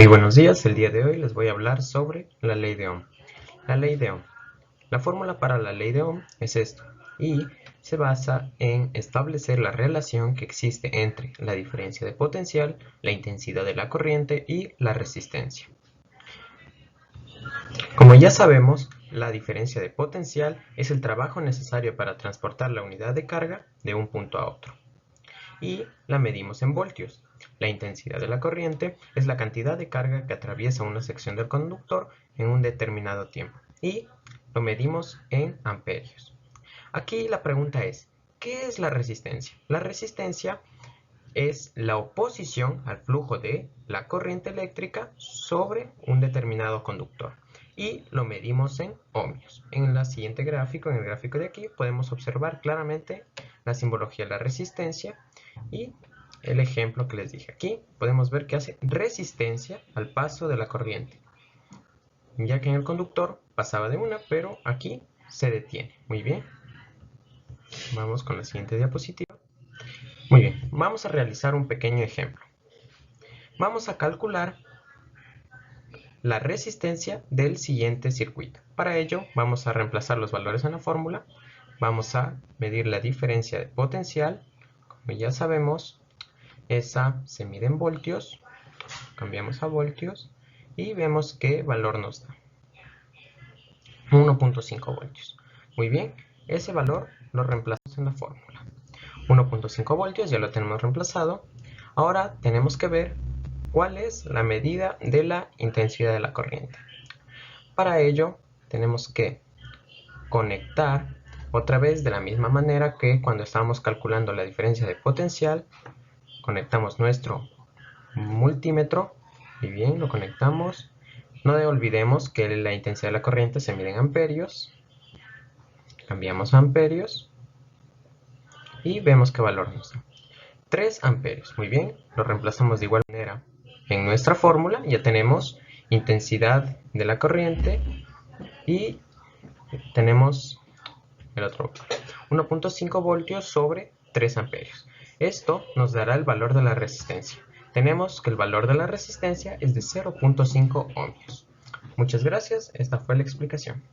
Muy buenos días, el día de hoy les voy a hablar sobre la ley de Ohm. La ley de Ohm. La fórmula para la ley de Ohm es esto, y se basa en establecer la relación que existe entre la diferencia de potencial, la intensidad de la corriente y la resistencia. Como ya sabemos, la diferencia de potencial es el trabajo necesario para transportar la unidad de carga de un punto a otro, y la medimos en voltios. La intensidad de la corriente es la cantidad de carga que atraviesa una sección del conductor en un determinado tiempo, y lo medimos en amperios. Aquí la pregunta es, ¿qué es la resistencia? La resistencia es la oposición al flujo de la corriente eléctrica sobre un determinado conductor, y lo medimos en ohmios. En el siguiente gráfico, en el gráfico de aquí, podemos observar claramente la simbología de la resistencia y el ejemplo que les dije. Aquí podemos ver que hace resistencia al paso de la corriente, ya que en el conductor pasaba de una, pero aquí se detiene. Muy bien, vamos con la siguiente diapositiva. Muy bien, vamos a realizar un pequeño ejemplo. Vamos a calcular la resistencia del siguiente circuito. Para ello vamos a reemplazar los valores en la fórmula. Vamos a medir la diferencia de potencial. Como ya sabemos, esa se mide en voltios. Cambiamos a voltios y vemos qué valor nos da. 1.5 voltios. Muy bien, ese valor lo reemplazamos en la fórmula. 1.5 voltios ya lo tenemos reemplazado. Ahora tenemos que ver cuál es la medida de la intensidad de la corriente. Para ello tenemos que conectar otra vez de la misma manera que cuando estábamos calculando la diferencia de potencial. Conectamos nuestro multímetro y bien, lo conectamos. No olvidemos que la intensidad de la corriente se mide en amperios. Cambiamos a amperios y vemos qué valor nos da. 3 amperios. Muy bien, lo reemplazamos de igual manera en nuestra fórmula. Ya tenemos intensidad de la corriente y tenemos el otro 1.5 voltios sobre 3 amperios. Esto nos dará el valor de la resistencia. Tenemos que el valor de la resistencia es de 0.5 ohmios. Muchas gracias, esta fue la explicación.